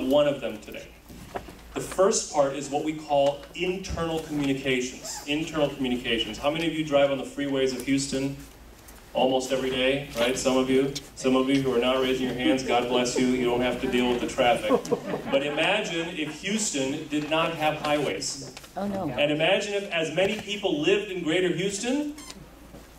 one of them today. The first part is what we call internal communications. Internal communications. How many of you drive on the freeways of Houston almost every day, right? Some of you. Some of you who are not raising your hands, God bless you, you don't have to deal with the traffic. But imagine if Houston did not have highways. Oh no. And imagine if as many people lived in greater Houston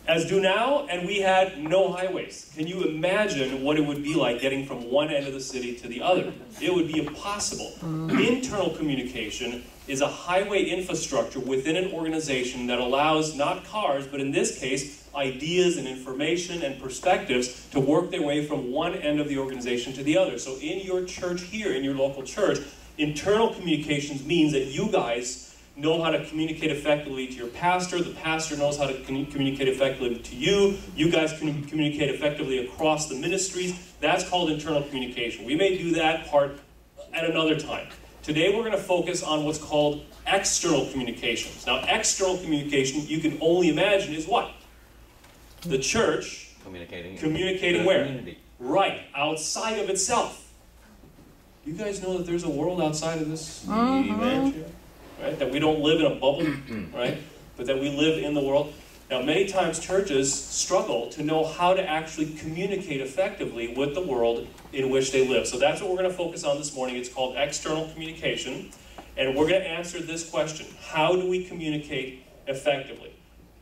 as do now, and we had no highways. Can you imagine what it would be like getting from one end of the city to the other? It would be impossible. Internal communication is a highway infrastructure within an organization that allows not cars, but in this case, ideas and information and perspectives to work their way from one end of the organization to the other. So in your church here, in your local church, internal communications means that you guys know how to communicate effectively to your pastor, the pastor knows how to communicate effectively to you, you guys can communicate effectively across the ministries. That's called internal communication. We may do that part at another time. Today we're going to focus on what's called external communications. Now external communication, you can only imagine, is what? The church communicating where? Community. Right, outside of itself. You guys know that there's a world outside of this event? Right? That we don't live in a bubble, right? But that we live in the world. Now, many times churches struggle to know how to actually communicate effectively with the world in which they live. So that's what we're going to focus on this morning. It's called external communication. And we're going to answer this question. How do we communicate effectively?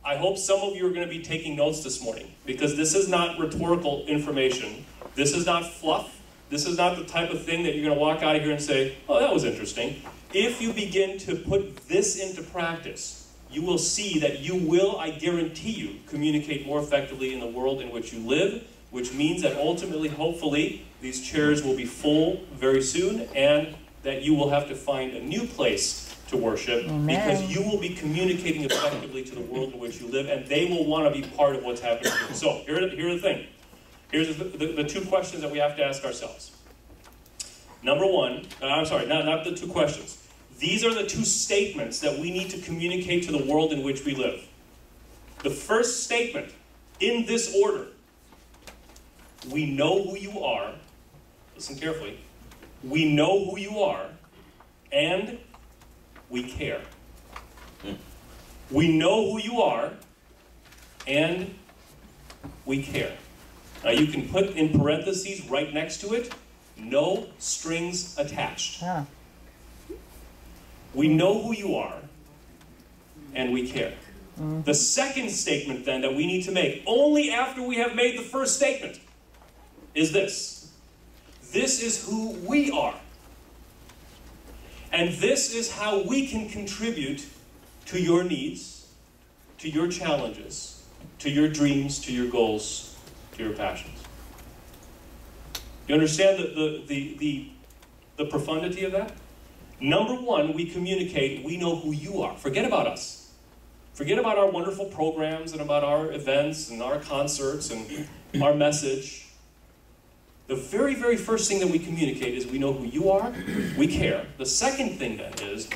I hope some of you are going to be taking notes this morning, because this is not rhetorical information. This is not fluff. This is not the type of thing that you're going to walk out of here and say, oh, that was interesting. If you begin to put this into practice, you will see that you will, I guarantee you, communicate more effectively in the world in which you live, which means that ultimately, hopefully, these chairs will be full very soon, and that you will have to find a new place to worship. Amen. Because you will be communicating effectively to the world in which you live, and they will want to be part of what's happening here. So, here's the thing. Here's the two questions that we have to ask ourselves. Number one, I'm sorry, not the two questions. These are the two statements that we need to communicate to the world in which we live. The first statement, in this order, we know who you are. Listen carefully. We know who you are, and we care. We know who you are, and we care. Now you can put in parentheses right next to it, no strings attached. Yeah. We know who you are, and we care. The second statement, then, that we need to make, only after we have made the first statement, is this. This is who we are. And this is how we can contribute to your needs, to your challenges, to your dreams, to your goals, to your passions. You understand the profundity of that? Number one, we communicate, we know who you are. Forget about us. Forget about our wonderful programs and about our events and our concerts and our message. The very, very first thing that we communicate is we know who you are, we care. The second thing then is,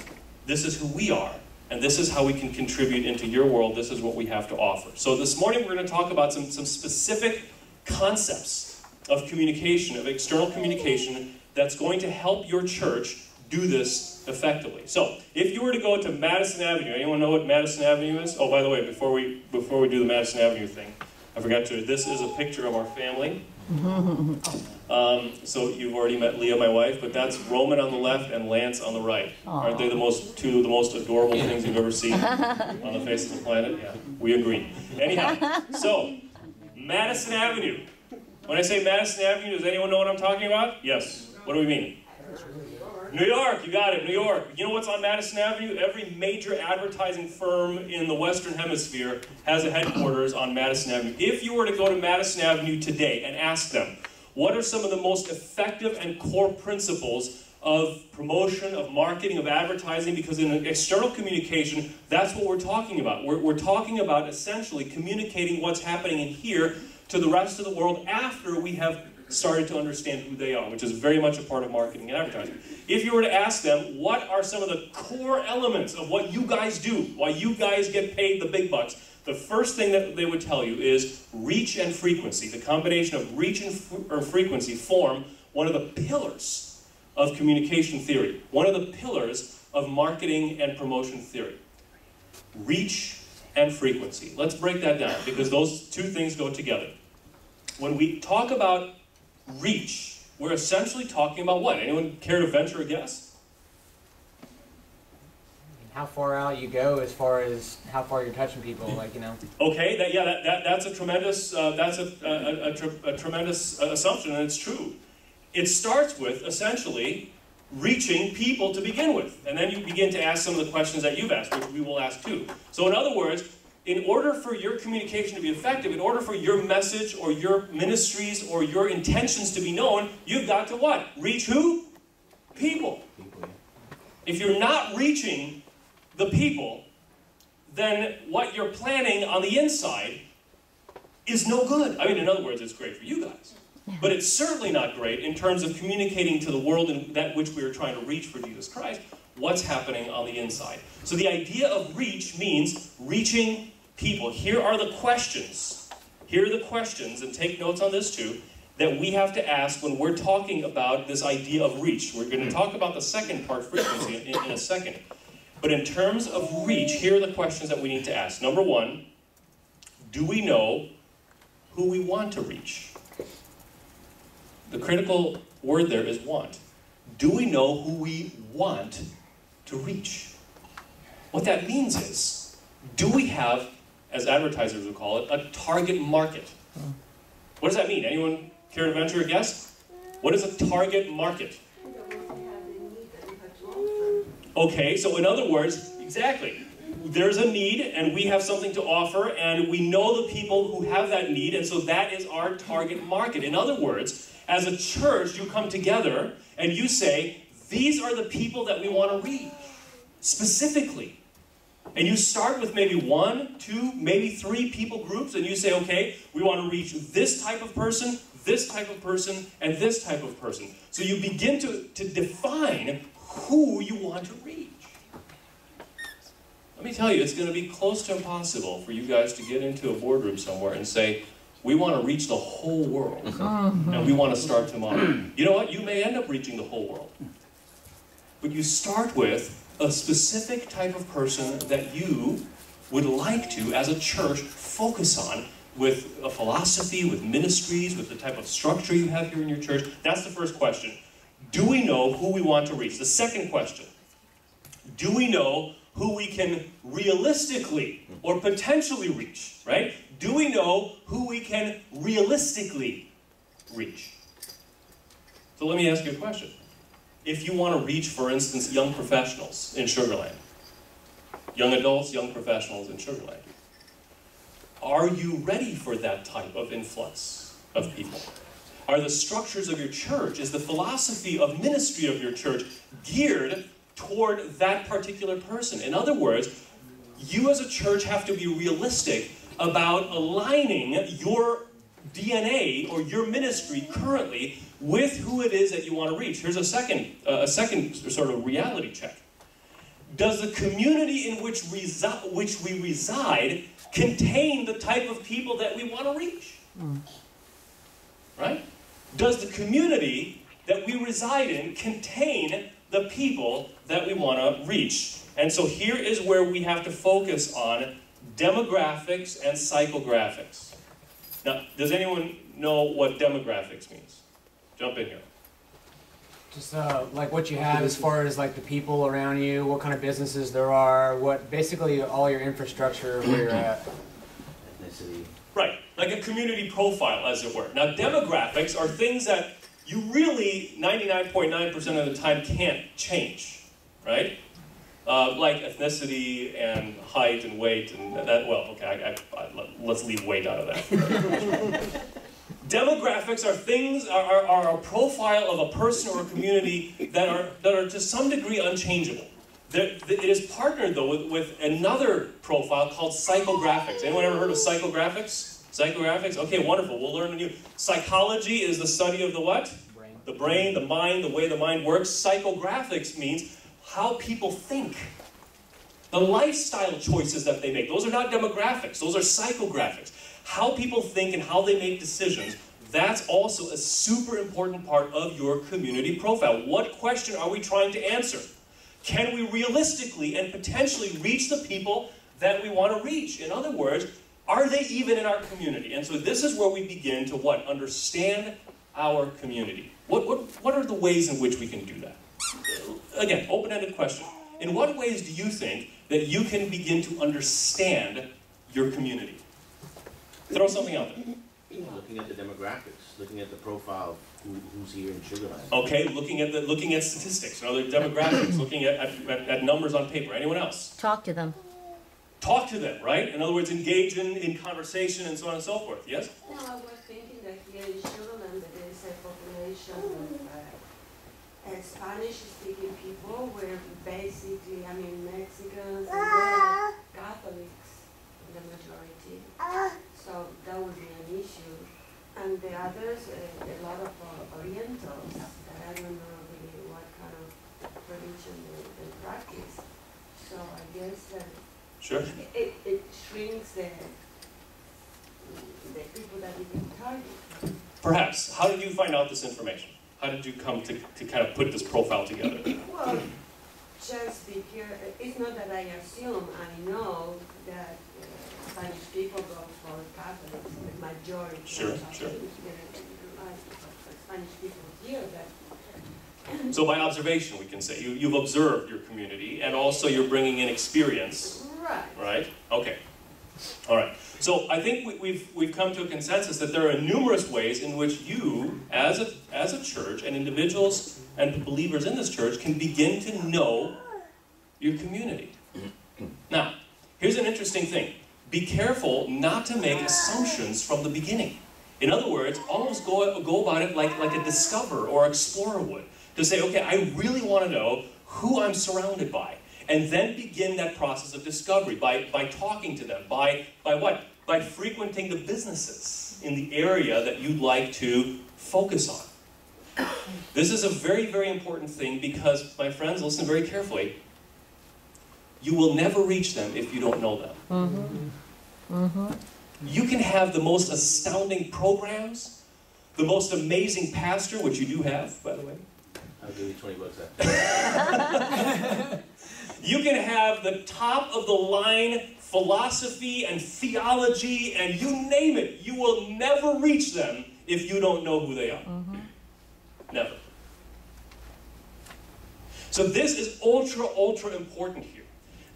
this is who we are, and this is how we can contribute into your world. This is what we have to offer. So this morning we're going to talk about some specific concepts of communication, of external communication, that's going to help your church do this effectively. So, if you were to go to Madison Avenue, anyone know what Madison Avenue is? Oh, by the way, before we do the Madison Avenue thing, I forgot to, this is a picture of our family. So you've already met Leah, my wife, but that's Roman on the left and Lance on the right. Aww. Aren't they two of the most adorable things you've ever seen on the face of the planet? Yeah, we agree. Anyhow, so, Madison Avenue. When I say Madison Avenue, does anyone know what I'm talking about? Yes. What do we mean? New York, you got it, New York. You know what's on Madison Avenue? Every major advertising firm in the Western Hemisphere has a headquarters on Madison Avenue. If you were to go to Madison Avenue today and ask them, what are some of the most effective and core principles of promotion, of marketing, of advertising? Because in external communication, that's what we're talking about. We're talking about essentially communicating what's happening in here to the rest of the world after we have started to understand who they are, which is very much a part of marketing and advertising. If you were to ask them, what are some of the core elements of what you guys do, why you guys get paid the big bucks, the first thing that they would tell you is reach and frequency. The combination of reach and frequency form one of the pillars of communication theory, one of the pillars of marketing and promotion theory. Reach and frequency. Let's break that down, because those two things go together. When we talk about reach, we're essentially talking about what? Anyone care to venture a guess? How far out you go as far as how far you're touching people, like, you know. Okay, that's a tremendous tremendous assumption, and it's true. It starts with essentially reaching people to begin with, and then you begin to ask some of the questions that you've asked, which we will ask too. So in other words, in order for your communication to be effective, in order for your message or your ministries or your intentions to be known, you've got to what? Reach who? People. If you're not reaching the people, then what you're planning on the inside is no good. I mean, in other words, it's great for you guys. But it's certainly not great in terms of communicating to the world in that which we are trying to reach for Jesus Christ, what's happening on the inside. So the idea of reach means reaching people. Here are the questions. Here are the questions, and take notes on this too, that we have to ask when we're talking about this idea of reach. We're going to talk about the second part, frequency, in a second. But in terms of reach, here are the questions that we need to ask. Number one, do we know who we want to reach? The critical word there is want. Do we know who we want to reach? What that means is, do we have, as advertisers would call it, a target market? What does that mean? Anyone care to venture a guess? What is a target market? Okay, so in other words, exactly. There's a need, and we have something to offer, and we know the people who have that need, and so that is our target market. In other words, as a church, you come together and you say, these are the people that we want to reach, specifically. And you start with maybe 1, 2, maybe 3 people groups, and you say, okay, we want to reach this type of person, and this type of person. So you begin to define who you want to reach. Let me tell you, it's going to be close to impossible for you guys to get into a boardroom somewhere and say, we want to reach the whole world, and we want to start tomorrow. You know what? You may end up reaching the whole world. But you start with a specific type of person that you would like to, as a church, focus on with a philosophy, with ministries, with the type of structure you have here in your church. That's the first question. Do we know who we want to reach? The second question, do we know who we can realistically or potentially reach, right? Do we know who we can realistically reach? So let me ask you a question. If you want to reach, for instance, young professionals in Sugar Land, young adults, young professionals in Sugar Land, are you ready for that type of influx of people? Are the structures of your church, is the philosophy of ministry of your church geared toward that particular person? In other words, you as a church have to be realistic about aligning your DNA or your ministry currently with who it is that you want to reach. Here's a second sort of reality check. Does the community in which we reside contain the type of people that we want to reach? Right? Does the community that we reside in contain the people that we want to reach? And so here is where we have to focus on demographics and psychographics. Now, does anyone know what demographics means? Jump in here. Just like what you have as far as like the people around you, what kind of businesses there are, what basically all your infrastructure where you're at. Ethnicity. Right, like a community profile, as it were. Now, demographics are things that you really 99.9% of the time can't change, right? Like ethnicity and height and weight and that. Well, okay, let's leave weight out of that. Demographics are things, are a profile of a person or a community that are to some degree unchangeable. It is partnered, though, with another profile called psychographics. Anyone ever heard of psychographics? Psychographics? Okay, wonderful. We'll learn a new. Psychology is the study of the what? Brain. The brain, the mind, the way the mind works. Psychographics means how people think. The lifestyle choices that they make. Those are not demographics. Those are psychographics. How people think and how they make decisions. that's also a super important part of your community profile. What question are we trying to answer? Can we realistically and potentially reach the people that we want to reach? In other words, are they even in our community? And so this is where we begin to what? Understand our community. What are the ways in which we can do that? Again, open-ended question. In what ways do you think that you can begin to understand your community? Throw something out there. Looking at the demographics, looking at the profile of who's here in Sugar Land. Okay, looking at statistics and other demographics, looking at numbers on paper. Anyone else? Talk to them. Talk to them, right? In other words, engage in conversation and so on and so forth. Yes? No, I was thinking that here in Sugar Land there is a population of Spanish-speaking people where basically, I mean, Mexicans and they're Catholics, the majority. So that would be an issue. And the others, a lot of Orientals that I don't know really what kind of religion they practice. So I guess that Sure. it shrinks the people that we can target. Perhaps. How did you find out this information? How did you come to kind of put this profile together? Well, just because it's not that I assume, I know that Spanish people go for Catholics, the majority. Sure, of sure. Spanish people here that. So by observation, we can say. You've observed your community, and also you're bringing in experience. Right. Right? Okay. All right. So I think we've come to a consensus that there are numerous ways in which you, as a church, and individuals and believers in this church can begin to know your community. Now, here's an interesting thing. Be careful not to make assumptions from the beginning. In other words, almost go about it like a discoverer or explorer would. To say, okay, I really want to know who I'm surrounded by. And then begin that process of discovery by talking to them. By what? By frequenting the businesses in the area that you'd like to focus on. This is a very, very important thing because, my friends, listen very carefully. You will never reach them if you don't know them. Mm-hmm. Mm-hmm. You can have the most astounding programs, the most amazing pastor, which you do have, by the way. I'll give you 20 bucks after. You can have the top of the line philosophy and theology and you name it. You will never reach them if you don't know who they are. Mm-hmm. Never. So this is ultra, ultra important here.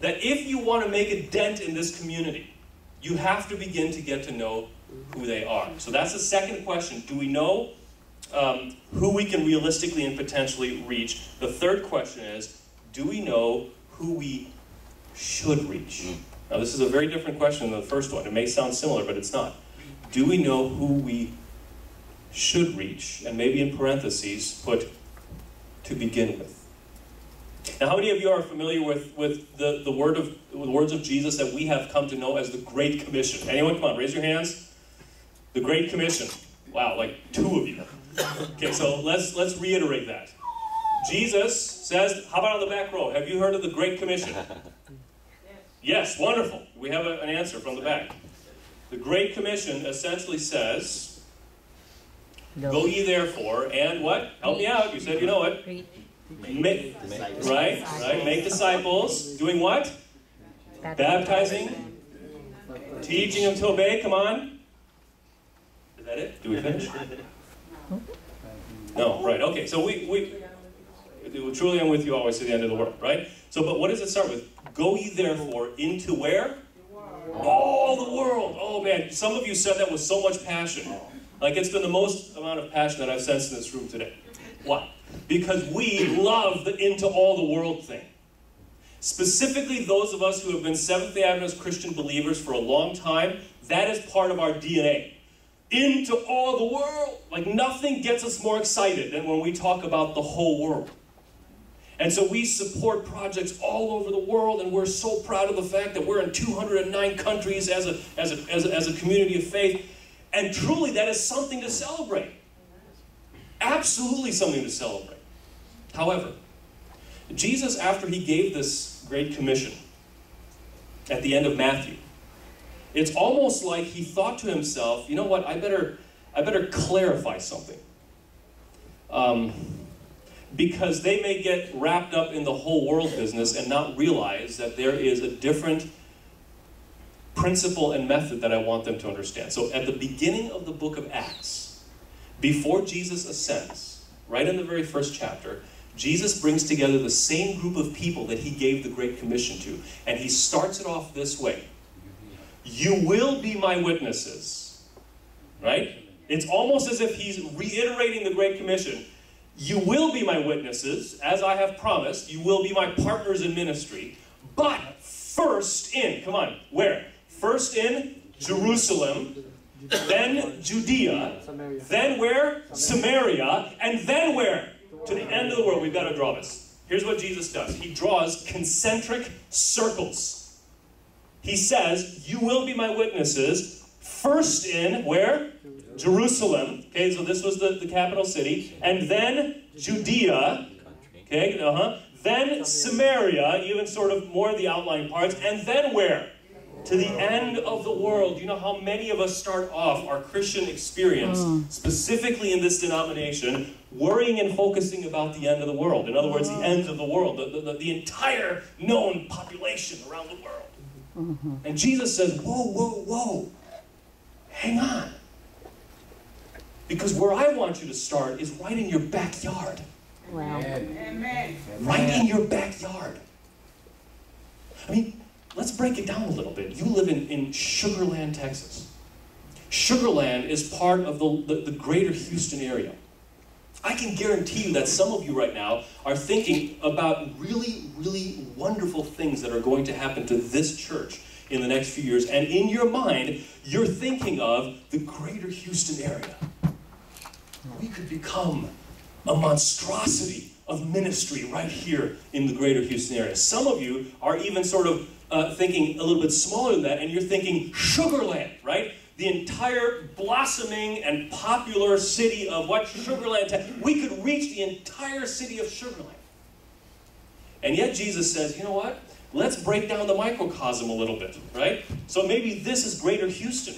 That if you want to make a dent in this community, you have to begin to get to know who they are. So that's the second question. Do we know who we can realistically and potentially reach? The third question is, do we know who we should reach? Now this is a very different question than the first one. It may sound similar, but it's not. Do we know who we should reach? And maybe in parentheses, put to begin with. Now how many of you are familiar with the words of Jesus that we have come to know as the Great Commission? Anyone? Come on, raise your hands. The Great Commission. Wow, like 2 of you. Okay, so let's reiterate that. Jesus says, how about on the back row? Have you heard of the Great Commission? Yes, wonderful. We have an answer from the back. The Great Commission essentially says, go ye therefore, and what? Help me out. You said you know it. Right. Make disciples. Doing what? Baptizing. Teaching them to obey. Come on. Is that it? Do we finish? No. Right. Okay. So we truly am with you always to the end of the world. Right. So, but what does it start with? Go ye therefore into where? All the world. Oh man, some of you said that with so much passion. Like it's been the most amount of passion that I've sensed in this room today. Why? Because we love the into all the world thing. Specifically those of us who have been Seventh-day Adventist Christian believers for a long time, that is part of our DNA. Into all the world. Like nothing gets us more excited than when we talk about the whole world. And so we support projects all over the world, and we're so proud of the fact that we're in 209 countries as a community of faith. And truly, that is something to celebrate. Absolutely something to celebrate. However, Jesus, after he gave this Great Commission at the end of Matthew, it's almost like he thought to himself, you know what, I better I better clarify something. Because they may get wrapped up in the whole world business and not realize that there is a different principle and method that I want them to understand. So at the beginning of the book of Acts, before Jesus ascends, right in the very first chapter, Jesus brings together the same group of people that he gave the Great Commission to, and he starts it off this way. You will be my witnesses, right? It's almost as if he's reiterating the Great Commission. You will be my witnesses, as I have promised. You will be my partners in ministry. But first in, come on, where? First in Jerusalem, then Judea, then where? Samaria, and then where? To the end of the world. We've got to draw this. Here's what Jesus does. He draws concentric circles. He says, you will be my witnesses, first in, where? Jerusalem. Okay, so this was the capital city. And then Judea. Okay, Then Samaria, even sort of more of the outlying parts. And then where? To the end of the world. You know how many of us start off our Christian experience, specifically in this denomination, worrying and focusing about the end of the world. In other words, the ends of the world, the entire known population around the world. And Jesus says, whoa, whoa, whoa, hang on. Because where I want you to start is right in your backyard. Wow. Amen. Right in your backyard. I mean, let's break it down a little bit. You live in Sugar Land, Texas. Sugar Land is part of the greater Houston area. I can guarantee you that some of you right now are thinking about really, really wonderful things that are going to happen to this church in the next few years. And in your mind, you're thinking of the greater Houston area. We could become a monstrosity of ministry right here in the greater Houston area. Some of you are even sort of thinking a little bit smaller than that, and you're thinking Sugar Land, right? The entire blossoming and popular city of what? Sugar Land. We could reach the entire city of Sugar Land. And yet Jesus says, you know what? Let's break down the microcosm a little bit, right? So maybe this is greater Houston.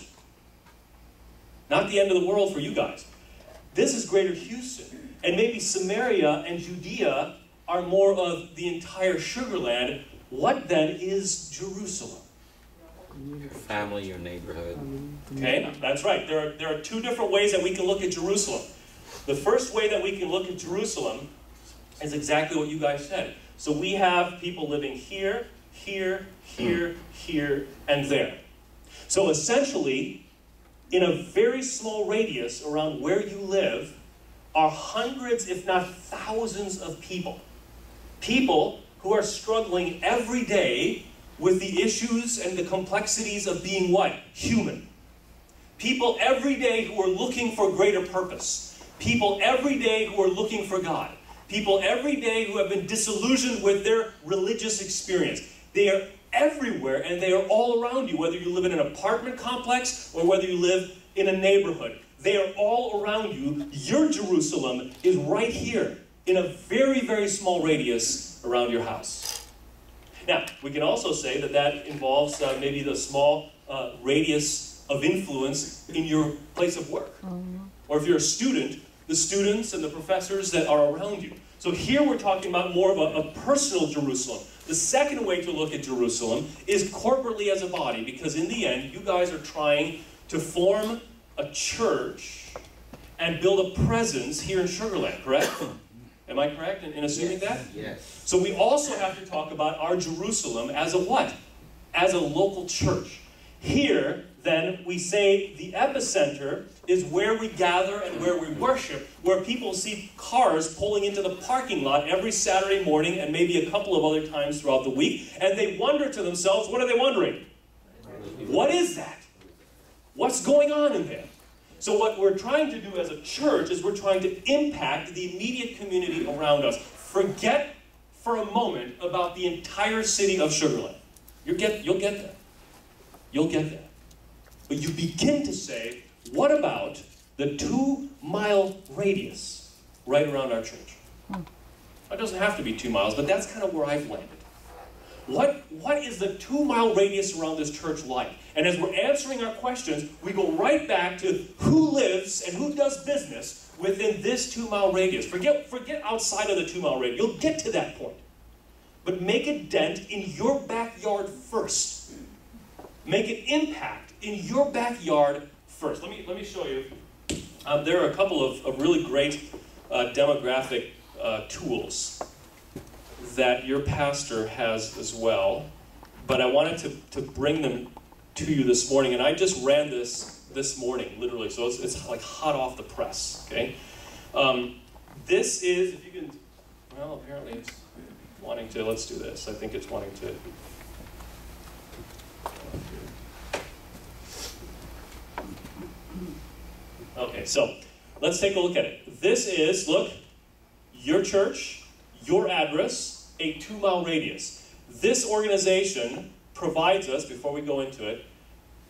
Not the end of the world for you guys. This is greater Houston. And maybe Samaria and Judea are more of the entire Sugar Land. What then is Jerusalem? Your family, your neighborhood. Okay, that's right. There are two different ways that we can look at Jerusalem. The first way that we can look at Jerusalem is exactly what you guys said. So we have people living here, here, here, here, and there. So essentially, in a very small radius around where you live are hundreds, if not thousands of people. People who are struggling every day with the issues and the complexities of being what? Human. People every day who are looking for greater purpose. People every day who are looking for God. People every day who have been disillusioned with their religious experience. They are everywhere, and they are all around you, whether you live in an apartment complex or whether you live in a neighborhood. They are all around you. Your Jerusalem is right here in a very, very small radius around your house. Now, we can also say that that involves maybe the small radius of influence in your place of work. Or if you're a student, the students and the professors that are around you. So here we're talking about more of a personal Jerusalem. The second way to look at Jerusalem is corporately as a body, because in the end, you guys are trying to form a church and build a presence here in Sugar Land, correct? Am I correct in assuming that? Yes. So we also have to talk about our Jerusalem as a what? As a local church. Here, then, we say the epicenter is where we gather and where we worship, where people see cars pulling into the parking lot every Saturday morning and maybe a couple of other times throughout the week, and they wonder to themselves, what are they wondering? What is that? What's going on in there? So what we're trying to do as a church is we're trying to impact the immediate community around us. Forget for a moment about the entire city of Sugar Land. You'll get there. You'll get there. But you begin to say, what about the 2-mile radius right around our church? It doesn't have to be 2 miles, but that's kind of where I've landed. What is the 2-mile radius around this church like? And as we're answering our questions, we go right back to who lives and who does business within this 2-mile radius. Forget outside of the 2-mile radius. You'll get to that point. But make a dent in your backyard first. Make an impact in your backyard first. Let me show you. There are a couple of really great demographic tools that your pastor has as well, but I wanted to bring them to you this morning, and I just ran this morning, literally, so it's like hot off the press, okay? This is, if you can, well, apparently it's wanting to, let's do this. I think it's wanting to. Okay, so let's take a look at it. This is, look, your church, your address, a 2-mile radius. This organization provides us, before we go into it,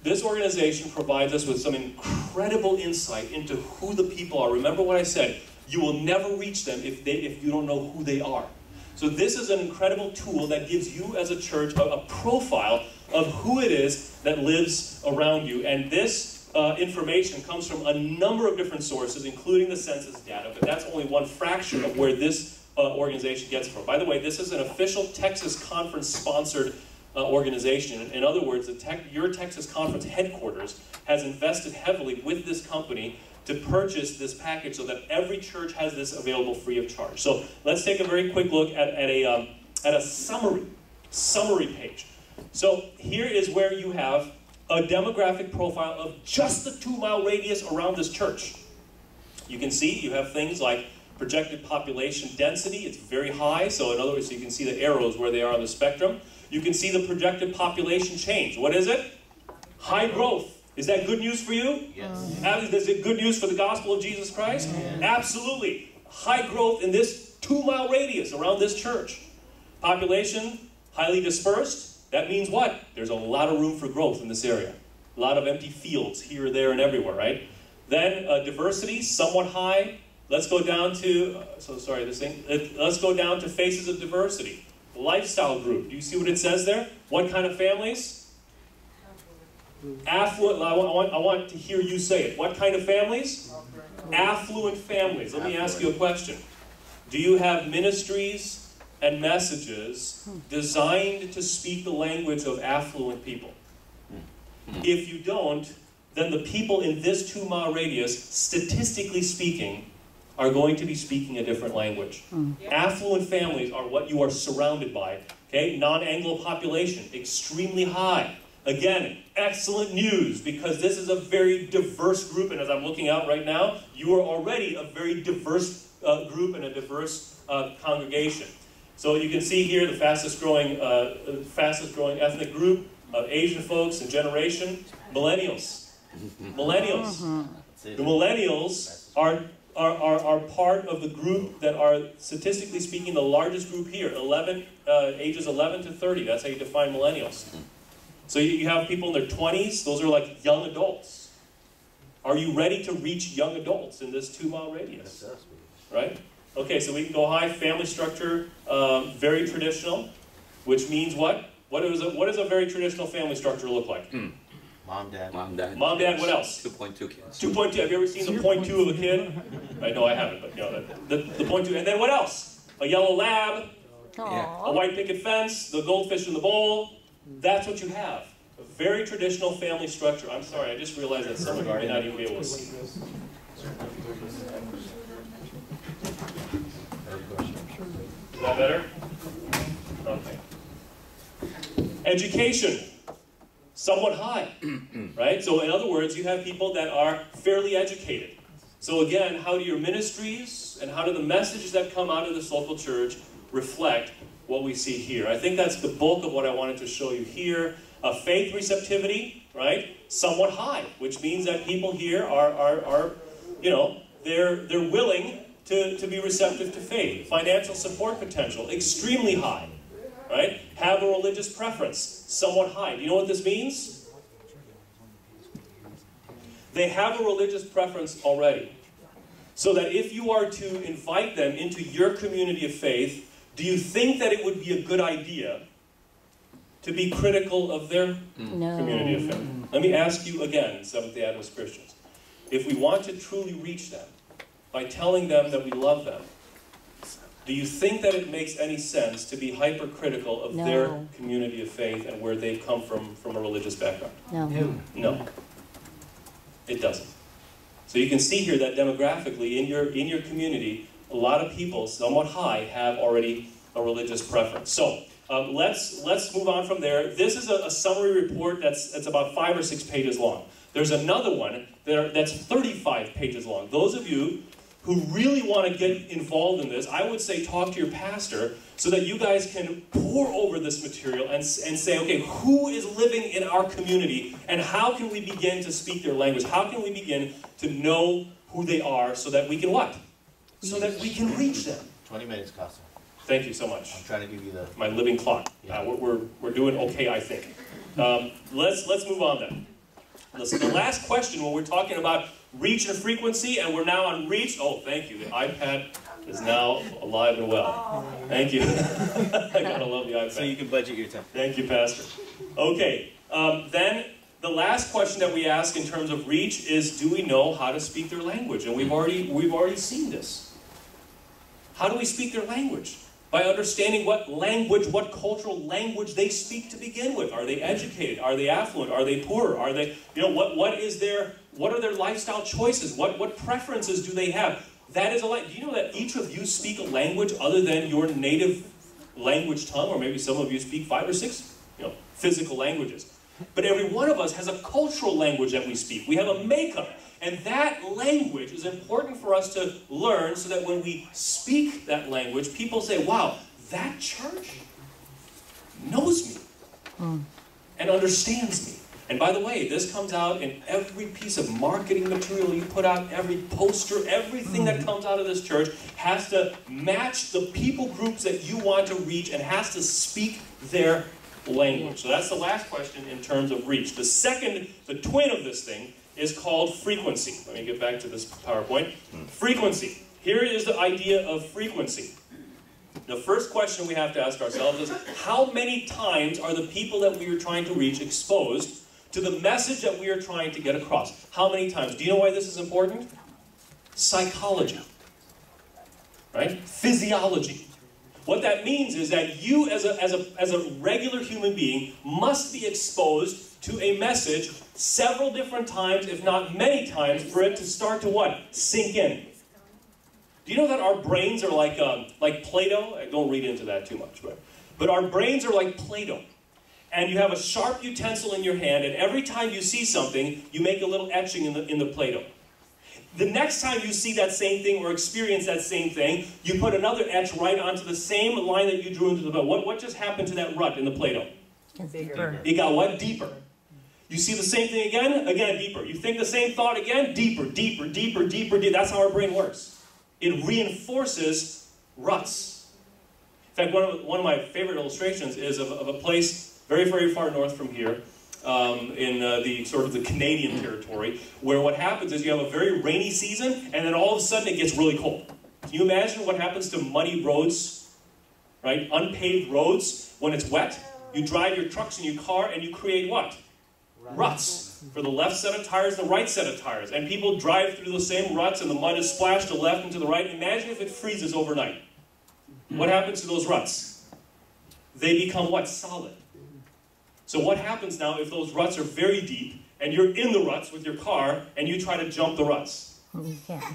this organization provides us with some incredible insight into who the people are. Remember what I said, you will never reach them if you don't know who they are. So this is an incredible tool that gives you as a church a profile of who it is that lives around you. And this information comes from a number of different sources, including the census data, but that's only one fraction of where this organization gets it from. By the way, this is an official Texas Conference-sponsored organization. In other words, your Texas Conference headquarters has invested heavily with this company to purchase this package so that every church has this available free of charge. So let's take a very quick look at a summary page. So here is where you have a demographic profile of just the 2-mile radius around this church. You can see you have things like projected population density. It's very high, so in other words, you can see the arrows where they are on the spectrum. You can see the projected population change. What is it? High growth. Is that good news for you? Yes. Is it good news for the gospel of Jesus Christ? Yes. Absolutely. High growth in this 2-mile radius around this church. Population highly dispersed. That means what? There's a lot of room for growth in this area. A lot of empty fields here, there, and everywhere, right? Then diversity, somewhat high. Let's go down to, let's go down to faces of diversity. Lifestyle group. Do you see what it says there? What kind of families? Affluent. I want to hear you say it. What kind of families? Affluent families. Let me ask you a question. Do you have ministries and messages designed to speak the language of affluent people? If you don't, then the people in this 2-mile radius, statistically speaking, are going to be speaking a different language. Affluent families are what you are surrounded by. Okay, non-Anglo population, extremely high. Again, excellent news, because this is a very diverse group, and as I'm looking out right now, you are already a very diverse group and a diverse congregation. So you can see here the fastest growing ethnic group of Asian folks and generation, millennials. Millennials. The millennials are part of the group that are, statistically speaking, the largest group here, ages 11 to 30. That's how you define millennials. So you have people in their 20s. Those are like young adults. Are you ready to reach young adults in this 2-mile radius? Right? Okay, so we can go high. Family structure, very traditional, which means what? What does a very traditional family structure look like? Mom, dad. Mom, dad. Mom, dad, what else? 2.2 kids. 2.2. Have you ever seen the 0.2 of a kid? I know I haven't, but you know, the 0.2. And then what else? A yellow lab, a white picket fence, the goldfish in the bowl. That's what you have. A very traditional family structure. I'm sorry, I just realized that some of you may not even be able to see this. Is that better? Okay. Education. Somewhat high, right? So in other words, you have people that are fairly educated. So again, how do your ministries and how do the messages that come out of this local church reflect what we see here? I think that's the bulk of what I wanted to show you here. Faith receptivity, right? Somewhat high, which means that people here are you know, they're willing to be receptive to faith. Financial support potential, extremely high. Right? Have a religious preference, somewhat high. Do you know what this means? They have a religious preference already. So that if you are to invite them into your community of faith, do you think that it would be a good idea to be critical of their No. community of faith? Let me ask you again, Seventh-day Adventist Christians. If we want to truly reach them by telling them that we love them, do you think that it makes any sense to be hypercritical of their No. community of faith and where they've come from a religious background? No. No, it doesn't. So you can see here that demographically in your community, a lot of people, somewhat high, have already a religious preference. So let's move on from there. This is a summary report that's about 5 or 6 pages long. There's another one that's 35 pages long. Those of you who really want to get involved in this, I would say talk to your pastor so that you guys can pore over this material and say, okay, who is living in our community and how can we begin to speak their language? How can we begin to know who they are so that we can what? So that we can reach them. 20 minutes, Costin. Thank you so much. I'm trying to give you the... My living clock. Yeah. We're doing okay, I think. Let's move on then. Listen, the last question when we're talking about reach and frequency, and we're now on reach. Oh, thank you. The iPad is now alive and well. Thank you. I gotta love the iPad. So you can budget your time. Thank you, Pastor. Okay, then the last question that we ask in terms of reach is, do we know how to speak their language? And we've already seen this. How do we speak their language? By understanding what language, what cultural language they speak to begin with. Are they educated? Are they affluent? Are they poor? Are they, what are their lifestyle choices? What preferences do they have? That is do you know that each of you speak a language other than your native language tongue, or maybe some of you speak 5 or 6, physical languages. But every one of us has a cultural language that we speak. We have a makeup. And that language is important for us to learn so that when we speak that language, people say, wow, that church knows me and understands me. And by the way, this comes out in every piece of marketing material you put out, every poster, everything that comes out of this church has to match the people groups that you want to reach and has to speak their language. So that's the last question in terms of reach. The second, the twin of this thing, is called frequency. Let me get back to this PowerPoint. Frequency. Here is the idea of frequency. The first question we have to ask ourselves is, how many times are the people that we are trying to reach exposed to the message that we are trying to get across? How many times? Do you know why this is important? Psychology. Right? Physiology. What that means is that you, as a regular human being, must be exposed to a message several different times, if not many times, for it to start to what? Sink in. Do you know that our brains are like Play-Doh? I don't read into that too much, but our brains are like Play-Doh. And you have a sharp utensil in your hand, and every time you see something, you make a little etching in the Play-Doh. The next time you see that same thing or experience that same thing, you put another etch right onto the same line that you drew into the Play-Doh. What just happened to that rut in the Play-Doh? It got what? Deeper. You see the same thing again? Again, deeper. You think the same thought again? Deeper, deeper, deeper, deeper, deeper. That's how our brain works. It reinforces ruts. In fact, one of my favorite illustrations is of a place very, very far north from here, in the sort of the Canadian territory, where what happens is you have a very rainy season, and then all of a sudden it gets really cold. Can you imagine what happens to muddy roads, right? Unpaved roads when it's wet? You drive your trucks in your car, and you create what? Ruts for the left set of tires, the right set of tires. And people drive through the same ruts and the mud is splashed to the left and to the right. Imagine if it freezes overnight. What happens to those ruts? They become what? Solid. So what happens now if those ruts are very deep and you're in the ruts with your car and you try to jump the ruts?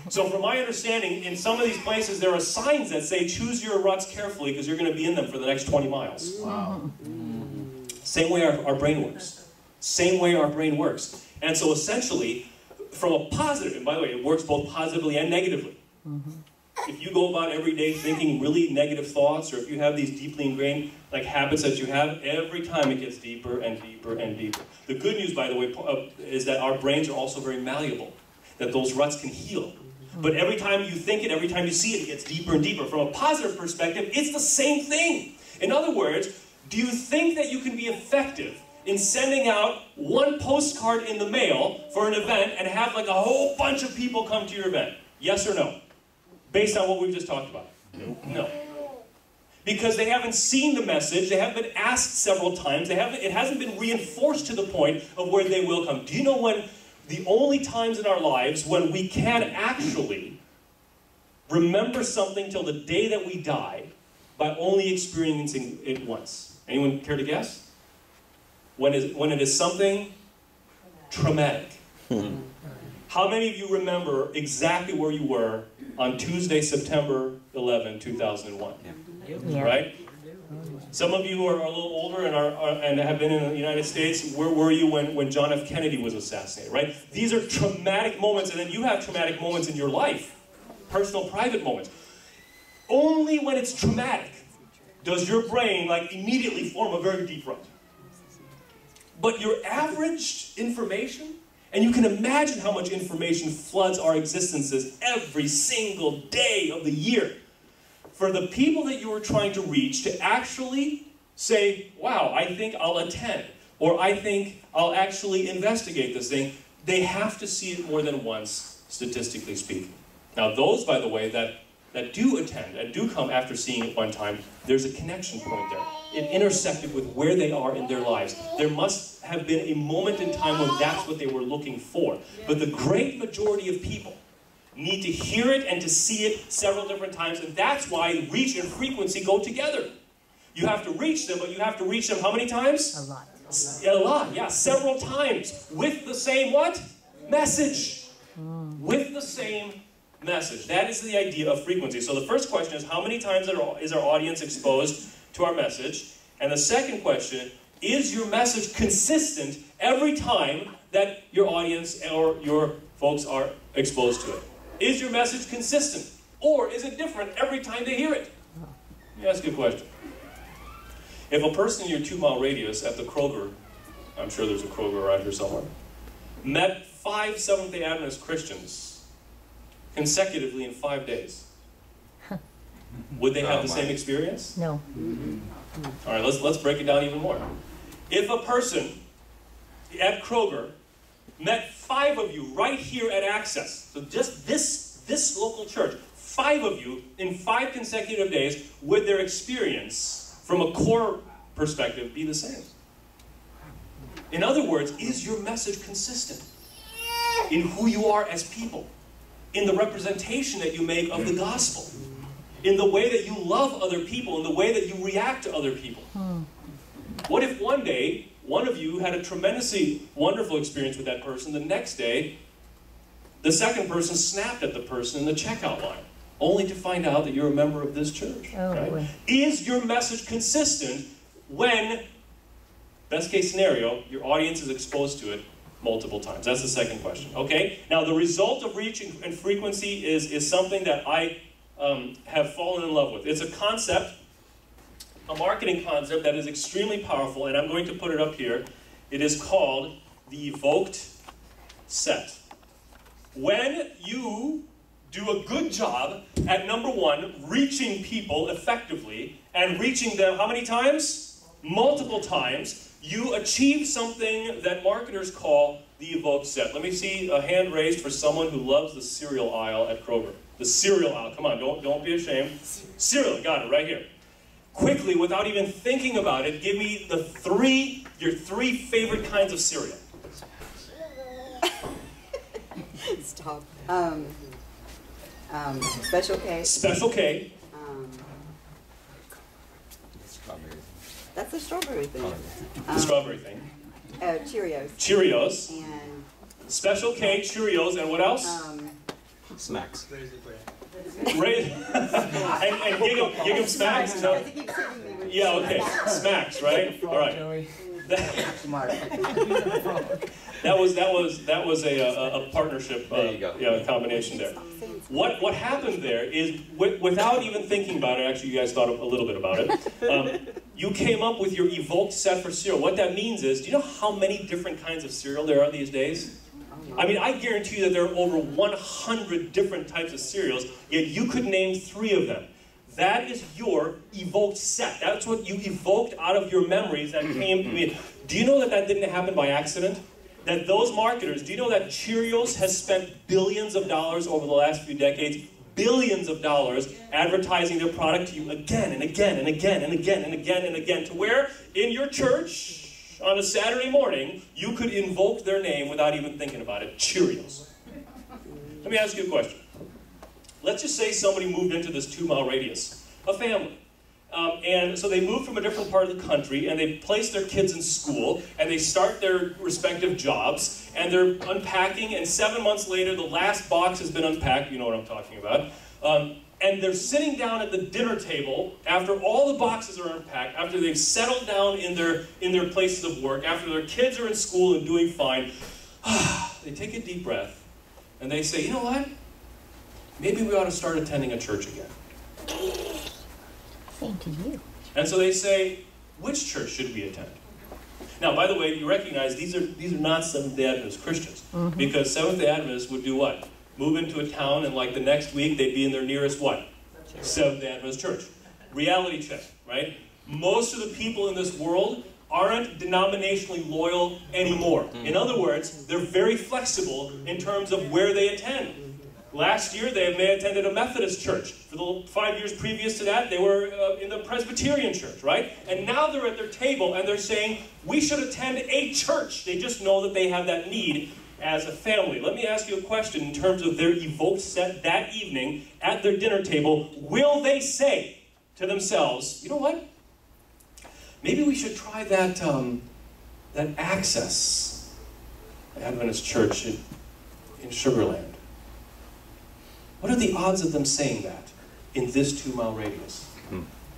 So from my understanding, in some of these places there are signs that say choose your ruts carefully because you're going to be in them for the next 20 miles. Wow. Same way our brain works. Same way our brain works. And so essentially, from a positive, and by the way, it works both positively and negatively. If you go about every day thinking really negative thoughts, or if you have these deeply ingrained habits that you have, every time it gets deeper and deeper and deeper. The good news, by the way, is that our brains are also very malleable, that those ruts can heal. But every time you think it, every time you see it, it gets deeper and deeper. From a positive perspective, it's the same thing. In other words, do you think that you can be effective in sending out one postcard in the mail for an event and have a whole bunch of people come to your event? Yes or no? Based on what we've just talked about? No. because they haven't seen the message, they haven't been asked several times, it hasn't been reinforced to the point of where they will come. Do you know when the only times in our lives when we can actually remember something till the day that we die by only experiencing it once? Anyone care to guess? When it is something traumatic. How many of you remember exactly where you were on Tuesday, September 11, 2001? Yeah. Right? Some of you who are a little older and have been in the United States, where were you when John F. Kennedy was assassinated, right? These are traumatic moments, and then you have traumatic moments in your life. Personal, private moments. Only when it's traumatic does your brain immediately form a very deep rut. But your average information, and you can imagine how much information floods our existences every single day of the year. For the people that you are trying to reach to actually say, wow, I think I'll attend, or I think I'll actually investigate this thing, they have to see it more than once, statistically speaking. Now those, by the way, that do attend and do come after seeing it one time, there's a connection point there. It intersected with where they are in their lives. There must have been a moment in time when that's what they were looking for. But the great majority of people need to hear it and to see it several different times, and that's why reach and frequency go together. You have to reach them, but you have to reach them how many times? A lot. A lot, yeah, several times. With the same what? Message. With the same message. That is the idea of frequency. So the first question is, how many times is our audience exposed to our message? And the second question, is your message consistent every time that your audience or your folks are exposed to it? Is your message consistent? Or is it different every time they hear it? Yeah, that's a good question. If a person in your 2-mile radius at the Kroger, I'm sure there's a Kroger around here somewhere, met 5 Seventh-day Adventist Christians consecutively in 5 days, would they have the same experience? No. All right, let's break it down even more. If a person at Kroger met 5 of you right here at Access, so just this local church, 5 of you in 5 consecutive days, would their experience from a core perspective be the same? In other words, is your message consistent in who you are as people, in the representation that you make of the gospel, in the way that you love other people, in the way that you react to other people? What if one day, one of you had a tremendously wonderful experience with that person, the next day, the second person snapped at the person in the checkout line, only to find out that you're a member of this church? Oh, right? boy. Is your message consistent when, best case scenario, your audience is exposed to it multiple times? That's the second question. Okay? Now, the result of reach and frequency is something that I have fallen in love with. It's a concept, a marketing concept that is extremely powerful, and I'm going to put it up here. It is called the evoked set. When you do a good job at, number one, reaching people effectively, and reaching them how many times? Multiple times, you achieve something that marketers call the evoked set. Let me see a hand raised for someone who loves the cereal aisle at Kroger. The cereal aisle, come on, don't be ashamed. Cereal, got it, right here. Quickly, without even thinking about it, give me your three favorite kinds of cereal. Stop. Special K. Special K. Strawberry. That's the strawberry thing. The strawberry thing. Cheerios. Cheerios. And Special K, Cheerios, and what else? Snacks. and Gig 'em Smacks? No. I think you keep hitting me with Yeah, okay. Smacks, right? All right. Joey. Smart. That was a partnership, There you go. yeah, combination there. What happened there is, without even thinking about it, actually you guys thought a little bit about it, you came up with your evoked set for cereal. What that means is, do you know how many different kinds of cereal there are these days? I mean, I guarantee you that there are over 100 different types of cereals, yet you could name 3 of them. That is your evoked set. That's what you evoked out of your memories that came to me. Do you know that didn't happen by accident? That those marketers, do you know that Cheerios has spent billions of dollars over the last few decades billions of dollars advertising their product to you again and again and again and again and again and again, to where in your church on a Saturday morning, you could invoke their name without even thinking about it. Cheerios. Let me ask you a question. Let's just say somebody moved into this 2-mile radius, a family. And so they moved from a different part of the country, and they place their kids in school, and they start their respective jobs, and they're unpacking, and 7 months later, the last box has been unpacked. You know what I'm talking about. And they're sitting down at the dinner table after all the boxes are unpacked, after they've settled down in their places of work, after their kids are in school and doing fine. They take a deep breath, and they say, you know what? Maybe we ought to start attending a church again. Thank you. And so they say, which church should we attend? Now, by the way, you recognize these are not Seventh-day Adventist Christians. Because Seventh-day Adventists would do what? Move into a town, and like the next week, they'd be in their nearest what? Seventh-day Adventist church. Reality check, right? Most of the people in this world aren't denominationally loyal anymore. In other words, they're very flexible in terms of where they attend. Last year, they may have attended a Methodist church. For the 5 years previous to that, they were in the Presbyterian church, right? And now they're at their table, and they're saying, we should attend a church. They just know that they have that need as a family. Let me ask you a question in terms of their evoked set that evening at their dinner table. Will they say to themselves, you know what? Maybe we should try that Access Adventist church in Sugar Land. What are the odds of them saying that in this 2-mile radius?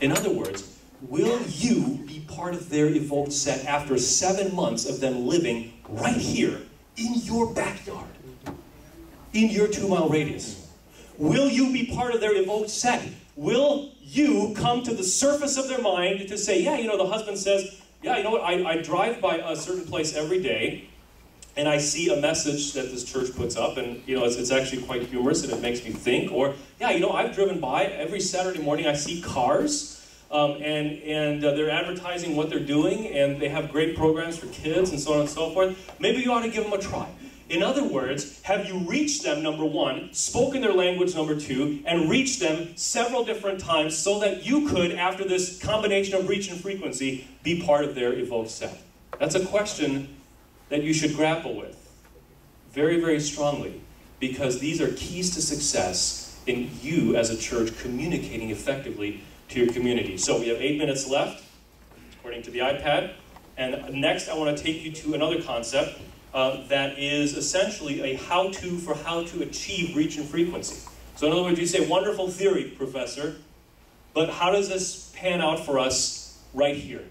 In other words, will you be part of their evoked set after 7 months of them living right here in your backyard, in your 2-mile radius? Will you be part of their evoked set? Will you come to the surface of their mind to say, yeah, you know, the husband says, yeah, you know what, I drive by a certain place every day, and I see a message that this church puts up, and you know it's actually quite humorous, and it makes me think. Or, yeah, you know, I've driven by every Saturday morning. I see cars, and they're advertising what they're doing, and they have great programs for kids, and so on and so forth. Maybe you ought to give them a try. In other words, have you reached them, number one, spoken their language, number two, and reached them several different times so that you could, after this combination of reach and frequency, be part of their evoked set? That's a question that you should grapple with very, very strongly, because these are keys to success in you as a church communicating effectively to your community. So we have 8 minutes left, according to the iPad, and next I want to take you to another concept that is essentially a how-to for how to achieve reach and frequency. So in other words, you say, wonderful theory, Professor, but how does this pan out for us right here,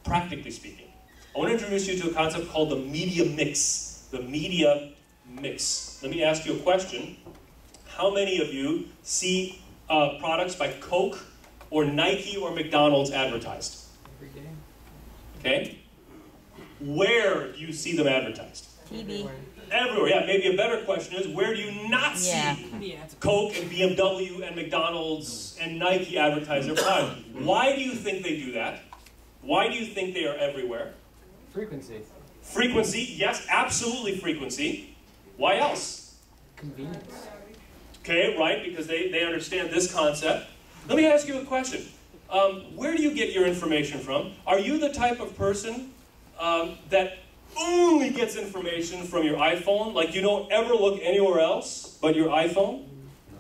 practically speaking? I want to introduce you to a concept called the media mix. The media mix. Let me ask you a question. How many of you see products by Coke or Nike or McDonald's advertised? Every day. Okay? Where do you see them advertised? TV. Everywhere. Yeah, maybe a better question is, where do you not see Coke and BMW and McDonald's and Nike advertise their product? Why do you think they do that? Why do you think they are everywhere? Frequency. Frequency, yes, absolutely frequency. Why else? Convenience. Okay, right, because they understand this concept. Let me ask you a question. Where do you get your information from? Are you the type of person that only gets information from your iPhone? Like you don't ever look anywhere else but your iPhone?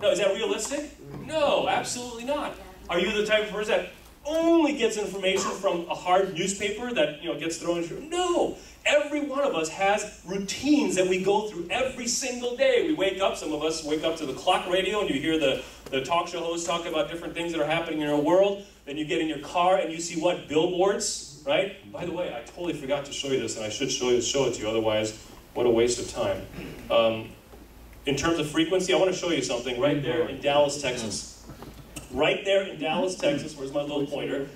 No, is that realistic? No, absolutely not. Are you the type of person that only gets information from a hard newspaper that gets thrown into? No. Every one of us has routines that we go through every single day. We wake up, some of us wake up to the clock radio, and you hear the talk show hosts talk about different things that are happening in our world. Then you get in your car and you see what? Billboards, right? By the way, I totally forgot to show you this, and I should show it to you, otherwise, what a waste of time. In terms of frequency, I want to show you something right there in Dallas, Texas. Right there in Dallas, Texas, where's my little pointer?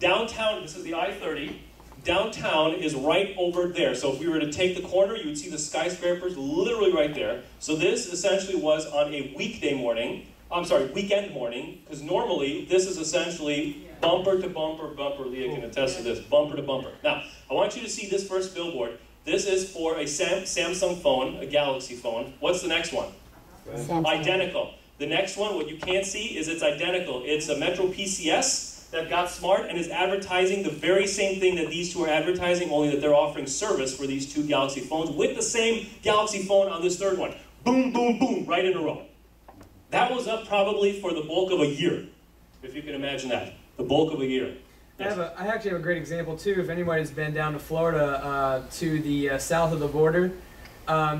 Downtown, this is the I-30. Downtown is right over there. So if we were to take the corner, you would see the skyscrapers literally right there. So this essentially was on a weekend morning, because normally this is essentially bumper to bumper, Leah can attest to this, bumper to bumper. Now, I want you to see this first billboard. This is for a Samsung phone, a Galaxy phone. What's the next one? Samsung. Identical. The next one, what you can't see, is it's identical. It's a Metro PCS that got smart and is advertising the very same thing that these two are advertising, only that they're offering service for these two Galaxy phones with the same Galaxy phone on this third one. Boom, boom, boom, right in a row. That was up probably for the bulk of a year, if you can imagine that. The bulk of a year. Yes. I actually have a great example too. If anybody's been down to Florida to the south of the border,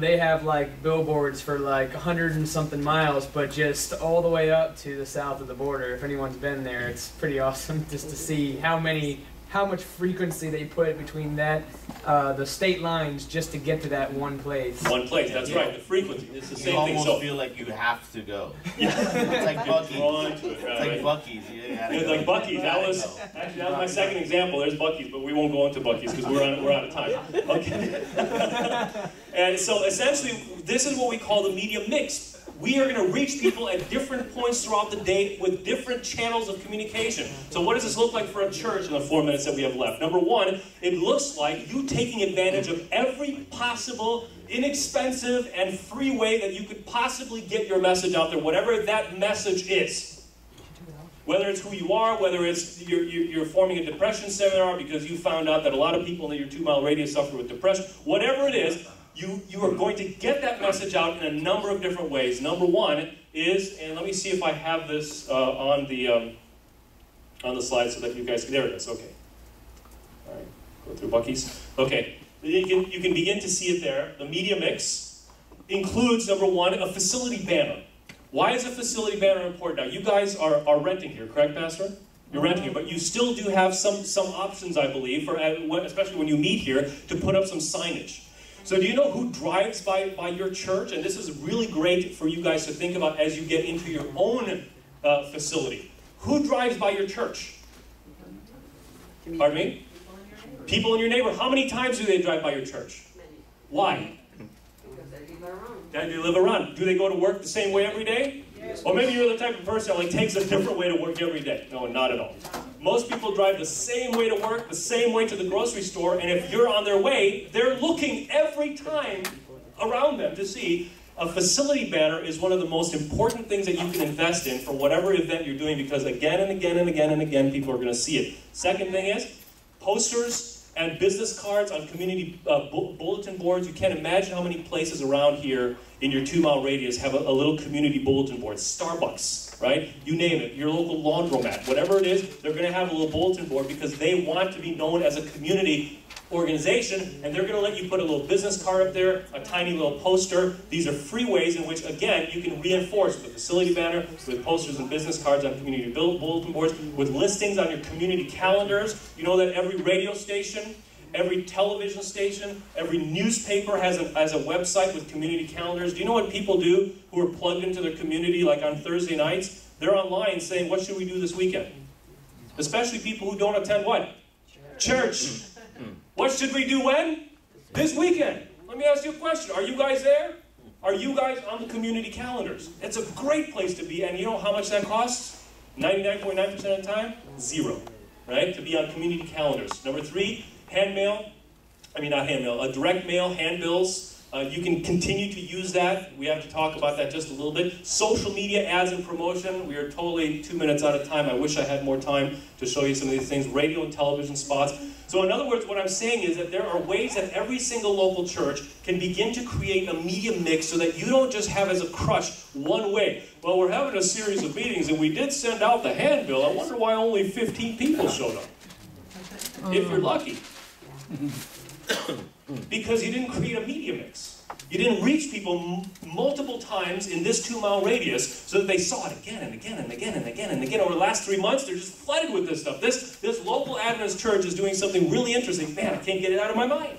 they have like billboards for like 100 and something miles, but just all the way up to the south of the border. If anyone's been there, it's pretty awesome just to see how much frequency they put between that the state lines just to get to that one place. One place, that's right. The frequency. It's the same thing. You almost So feel like you have to go. yeah. It's like Buc-ee's. Drawn to it, It's right? like Buc-ee's. It's like Buc-ee's. That was my second example. There's Buc-ee's, but we won't go into Buc-ee's because we're out of time. Okay. And so essentially, this is what we call the media mix. We are going to reach people at different points throughout the day with different channels of communication. So what does this look like for a church in the 4 minutes that we have left? Number one, it looks like you taking advantage of every possible inexpensive and free way that you could possibly get your message out there, whatever that message is. Whether it's who you are, whether it's you're forming a depression seminar because you found out that a lot of people in your 2 mile radius suffer with depression, whatever it is, you are going to get that message out in a number of different ways. Number one is, and let me see if I have this on the slide so that you guys can, there it is, okay. All right, go through Buc-ee's. Okay, you can begin to see it there. The media mix includes, number one, a facility banner. Why is a facility banner important? Now, you guys are renting here, correct, Pastor? You're renting here, but you still do have some options, I believe, for especially when you meet here, to put up some signage. So do you know who drives by your church? And this is really great for you guys to think about as you get into your own facility. Who drives by your church? Pardon me? People in your neighborhood. How many times do they drive by your church? Many. Why? Because they live around. They live around. Do they go to work the same way every day? Yes. Or maybe you're the type of person that takes a different way to work every day. No, not at all. Most people drive the same way to work, the same way to the grocery store, and if you're on their way, they're looking every time around them to see. A facility banner is one of the most important things that you can invest in for whatever event you're doing, because again and again and again and again, people are going to see it. Second thing is, posters and business cards on community bulletin boards. You can't imagine how many places around here in your 2 mile radius have a little community bulletin board. Starbucks, right? You name it. Your local laundromat. Whatever it is, they're going to have a little bulletin board because they want to be known as a community organization, and they're going to let you put a little business card up there, a tiny little poster. These are free ways in which, again, you can reinforce with a facility banner, with posters and business cards on community bulletin boards, with listings on your community calendars. You know that every radio station, every television station, every newspaper has a website with community calendars. Do you know what people do who are plugged into their community, like on Thursday nights? They're online saying, what should we do this weekend? Especially people who don't attend what? Church. What should we do when? This weekend. Let me ask you a question. Are you guys there? Are you guys on the community calendars? It's a great place to be, and you know how much that costs? 99.9% of the time? Zero. Right? To be on community calendars. Number three, direct mail, handbills. You can continue to use that. We have to talk about that just a little bit. Social media ads and promotion. We are totally 2 minutes out of time. I wish I had more time to show you some of these things. Radio and television spots. So in other words, what I'm saying is that there are ways that every single local church can begin to create a media mix so that you don't just have as a crush one way. Well, we're having a series of meetings and we did send out the handbill. I wonder why only 15 people showed up. If you're lucky. Because you didn't create a media mix. You didn't reach people multiple times in this 2 mile radius so that they saw it again and again and again and again and again. Over the last 3 months, they're just flooded with this stuff. This local Adventist church is doing something really interesting. Man, I can't get it out of my mind.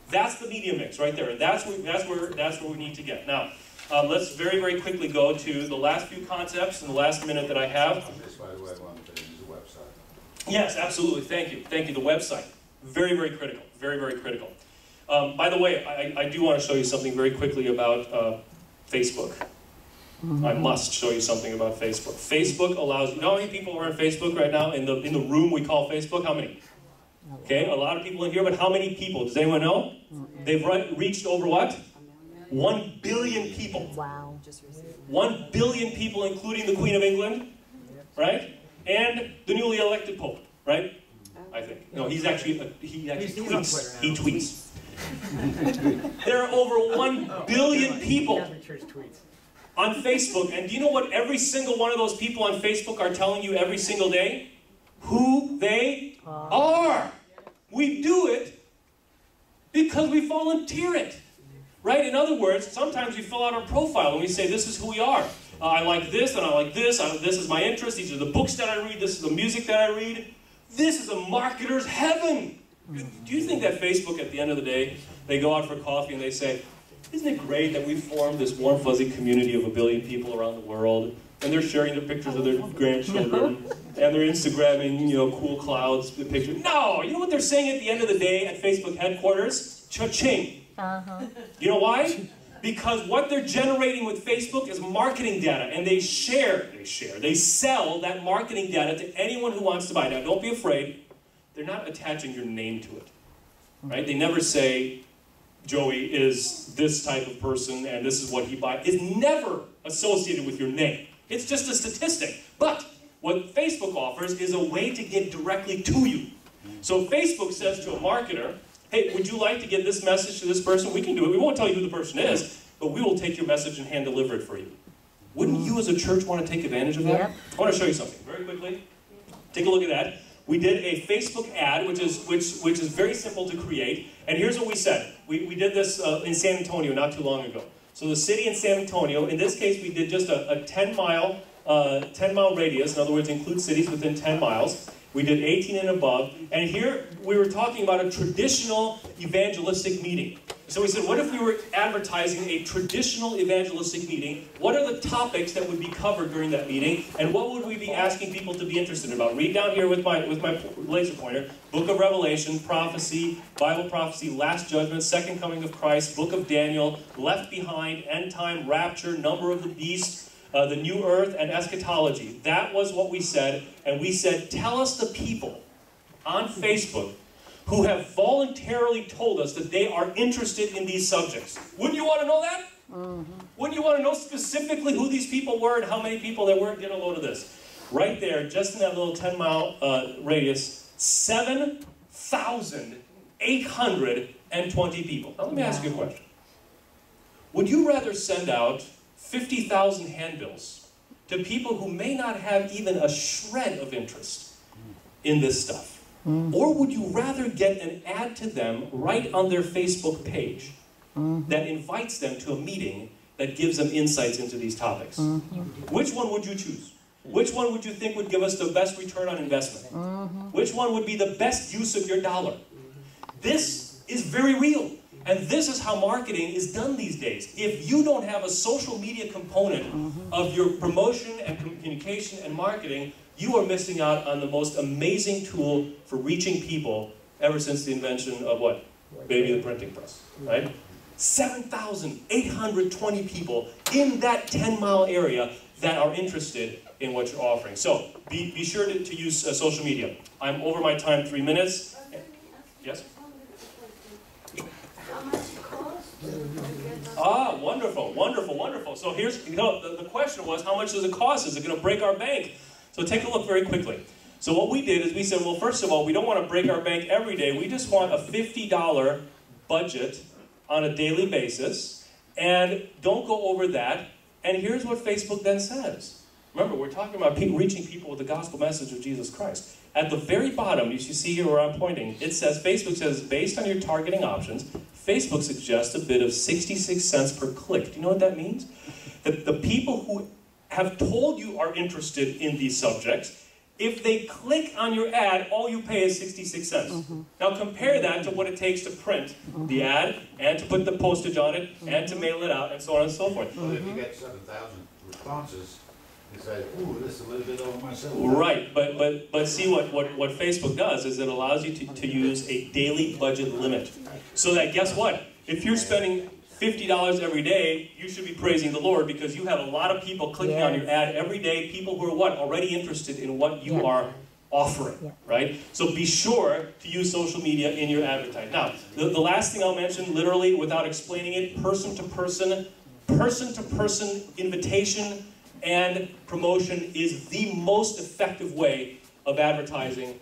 That's the media mix right there. And that's where we need to get. Now, let's very, very quickly go to the last few concepts in the last minute that I have. Just, by the way, I wanted to use the website. Yes, absolutely. Thank you. Thank you. The website. Very, very critical. Very, very critical. By the way, I do want to show you something very quickly about Facebook. I must show you something about Facebook. Facebook allows, you know how many people are on Facebook right now in the room we call Facebook? How many? Okay, a lot of people in here, but how many people? Does anyone know? They've reached over what? 1 billion people. Wow. Just received. 1 billion people, including the Queen of England, right? And the newly elected Pope, right? I think. No, he actually He's on tweets. Twitter He now. tweets. There are over 1 billion people Catholic Church tweets. on Facebook, and do you know what every single one of those people on Facebook are telling you every single day? Who they are. We do it because we volunteer it. Right? In other words, sometimes we fill out our profile and we say, this is who we are. I like this and I like this. This is my interest. These are the books that I read. This is the music that I read. This is a marketer's heaven. Do you think that Facebook, at the end of the day, they go out for coffee and they say, isn't it great that we've formed this warm, fuzzy community of 1 billion people around the world, and they're sharing their pictures of their grandchildren, and they're Instagramming, cool clouds, the picture. No! You know what they're saying at the end of the day at Facebook headquarters? Cha-ching. You know why? Because what they're generating with Facebook is marketing data, and they sell that marketing data to anyone who wants to buy. Now, don't be afraid. They're not attaching your name to it, right? They never say, Joey is this type of person, and this is what he buys. It's never associated with your name. It's just a statistic. But what Facebook offers is a way to get directly to you. So Facebook says to a marketer, hey, would you like to get this message to this person? We can do it. We won't tell you who the person is, but we will take your message and hand deliver it for you. Wouldn't you as a church want to take advantage of that? I want to show you something very quickly. Take a look at that. We did a Facebook ad, which is very simple to create. And here's what we said. We did this in San Antonio not too long ago. So the city in San Antonio, in this case, we did just a 10-mile radius. In other words, include cities within 10 miles. We did 18 and above. And here we were talking about a traditional evangelistic meeting. So we said, what if we were advertising a traditional evangelistic meeting? What are the topics that would be covered during that meeting? And what would we be asking people to be interested about? Read down here with my laser pointer. Book of Revelation, prophecy, Bible prophecy, last judgment, second coming of Christ, book of Daniel, left behind, end time, rapture, number of the beast, the new earth, and eschatology. That was what we said. And we said, tell us the people on Facebook who have voluntarily told us that they are interested in these subjects. Wouldn't you want to know that? Wouldn't you want to know specifically who these people were and how many people there were? Get a load of this. Right there, just in that little 10-mile radius, 7,820 people. Now let me ask you a question. Would you rather send out 50,000 handbills to people who may not have even a shred of interest in this stuff? Or would you rather get an ad to them right on their Facebook page that invites them to a meeting that gives them insights into these topics? Which one would you choose? Which one would you think would give us the best return on investment? Which one would be the best use of your dollar? This is very real. And this is how marketing is done these days. If you don't have a social media component of your promotion and communication and marketing, you are missing out on the most amazing tool for reaching people ever since the invention of what? Maybe the printing press, right? 7,820 people in that 10-mile area that are interested in what you're offering. So be sure to use social media. I'm over my time, 3 minutes. Yes? How much it costs? Ah, wonderful, wonderful, wonderful. So here's, the question was, how much does it cost? Is it going to break our bank? So take a look very quickly. So what we did is we said, well, first of all, we don't want to break our bank every day. We just want a $50 budget on a daily basis, and don't go over that. And here's what Facebook then says. Remember, we're talking about reaching people with the gospel message of Jesus Christ. At the very bottom, you see here where I'm pointing, it says, Facebook says, based on your targeting options, Facebook suggests a bid of 66 cents per click. Do you know what that means? That the people who have told you are interested in these subjects, if they click on your ad, all you pay is 66 cents. Now compare that to what it takes to print the ad, and to put the postage on it, and to mail it out, and so on and so forth. Well, if you get 7,000 responses, you say, ooh, this is a little bit over myself. Right, but see what Facebook does is it allows you to use a daily budget limit. So that, guess what? If you're spending $50 every day, you should be praising the Lord because you have a lot of people clicking on your ad every day, people who are what? Already interested in what you are offering, right? So be sure to use social media in your advertising. Now, the last thing I'll mention, literally, without explaining it, person-to-person person-to-person invitation and promotion is the most effective way of advertising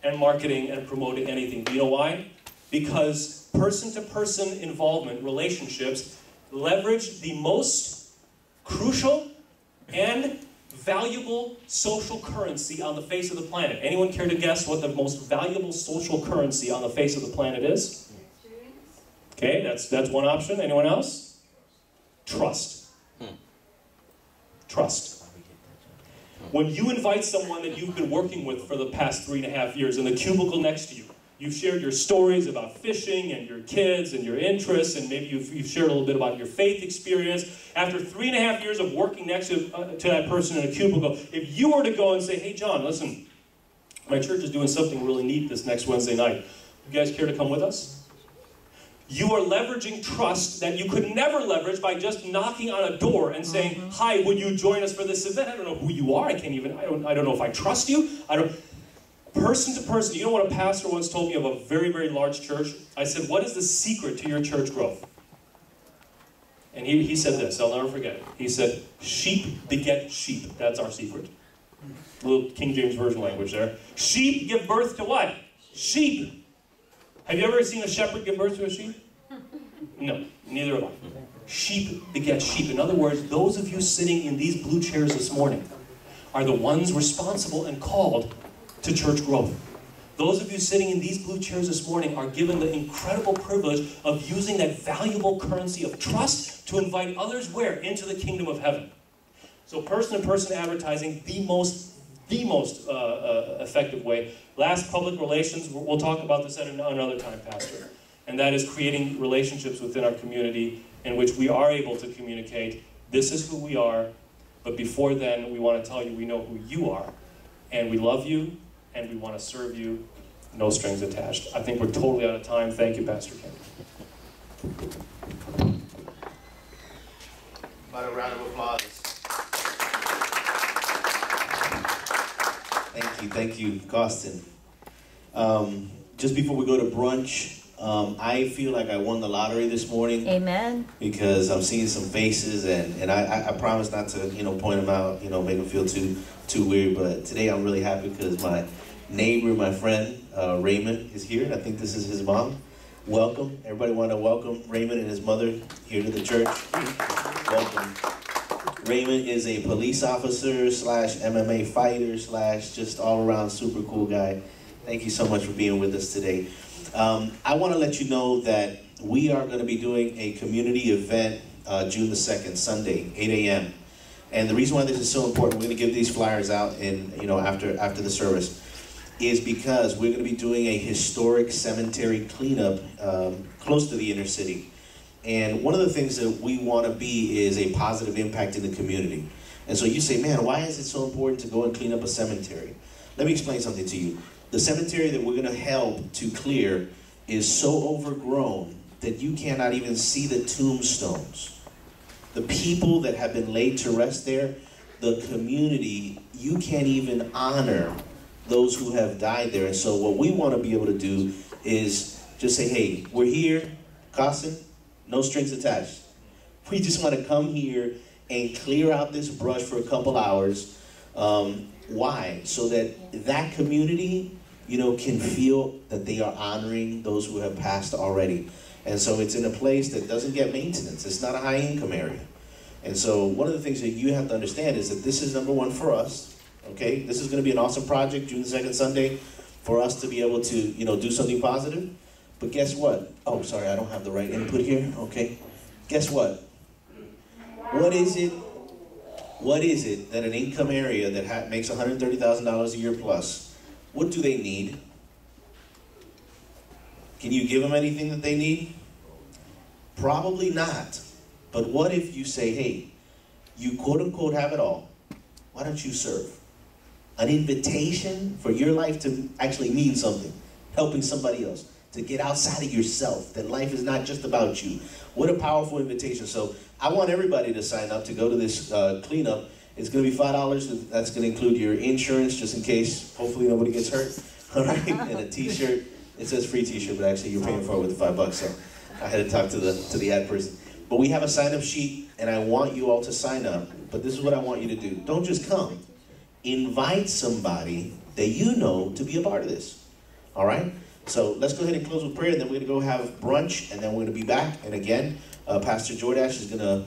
and marketing and promoting anything. Do you know why? Because person-to-person involvement, relationships, leverage the most crucial and valuable social currency on the face of the planet. Anyone care to guess what the most valuable social currency on the face of the planet is? Okay, that's one option. Anyone else? Trust. Trust. When you invite someone that you've been working with for the past 3.5 years in the cubicle next to you, you've shared your stories about fishing and your kids and your interests, and maybe you've shared a little bit about your faith experience. After 3.5 years of working next to that person in a cubicle, if you were to go and say, hey John, listen, my church is doing something really neat this next Wednesday night. You guys care to come with us? You are leveraging trust that you could never leverage by just knocking on a door and saying, hi, would you join us for this event? I don't know who you are. I don't know if I trust you. Person to person. You know what a pastor once told me of a very, very large church? I said, what is the secret to your church growth? And he said this, I'll never forget it. He said, sheep beget sheep. That's our secret. A little King James Version language there. Sheep give birth to what? Sheep. Have you ever seen a shepherd give birth to a sheep? No, neither have I. Sheep beget sheep. In other words, those of you sitting in these blue chairs this morning are the ones responsible and called to church growth. Those of you sitting in these blue chairs this morning are given the incredible privilege of using that valuable currency of trust to invite others where? Into the kingdom of heaven. So person-to-person advertising, the most effective way. Last, public relations. We'll talk about this at another time, Pastor. And that is creating relationships within our community in which we are able to communicate, this is who we are, but before then, we want to tell you we know who you are, and we love you, and we want to serve you, no strings attached. I think we're totally out of time. Thank you, Pastor Ken. About a round of applause. Thank you, Costin. Just before we go to brunch, I feel like I won the lottery this morning. Amen. Because I'm seeing some faces, and I promise not to, point them out, make them feel too weird. But today I'm really happy because my neighbor, my friend, Raymond is here, and I think this is his mom. Welcome. Everybody want to welcome Raymond and his mother here to the church. Welcome. Raymond is a police officer / MMA fighter / just all around super cool guy. Thank you so much for being with us today. I want to let you know that we are going to be doing a community event June the 2nd, Sunday, 8 a.m. And the reason why this is so important, we're going to give these flyers out in, after the service, is because we're going to be doing a historic cemetery cleanup close to the inner city. And one of the things that we want to be is a positive impact in the community. And so you say, man, why is it so important to go and clean up a cemetery? Let me explain something to you. The cemetery that we're going to help to clear is so overgrown that you cannot even see the tombstones. The people that have been laid to rest there, the community, you can't even honor those who have died there. And so what we want to be able to do is just say, hey, we're here, Costin, no strings attached. We just want to come here and clear out this brush for a couple hours. Why? So that that community, can feel that they are honoring those who have passed already. And so it's in a place that doesn't get maintenance. It's not a high income area. And so one of the things that you have to understand is that this is number one for us. Okay, this is going to be an awesome project, June the 2nd, Sunday, for us to be able to, do something positive. But guess what? Oh, sorry, I don't have the right input here. Okay. Guess what? What is it that an income area that makes $130,000 a year plus, what do they need? Can you give them anything that they need? Probably not. But what if you say, hey, you quote unquote have it all. Why don't you serve? An invitation for your life to actually mean something, helping somebody else, to get outside of yourself, that life is not just about you. What a powerful invitation. So I want everybody to sign up to go to this cleanup. It's going to be $5. That's going to include your insurance, just in case, hopefully nobody gets hurt. All right, and a t-shirt. It says free t-shirt, but actually you're paying for it with the $5, so I had to talk to the ad person. But we have a sign-up sheet, and I want you all to sign up. But this is what I want you to do. Don't just come. Invite somebody that you know to be a part of this. All right? So let's go ahead and close with prayer, and then we're going to go have brunch, and then we're going to be back. And again, Pastor Jordache is going to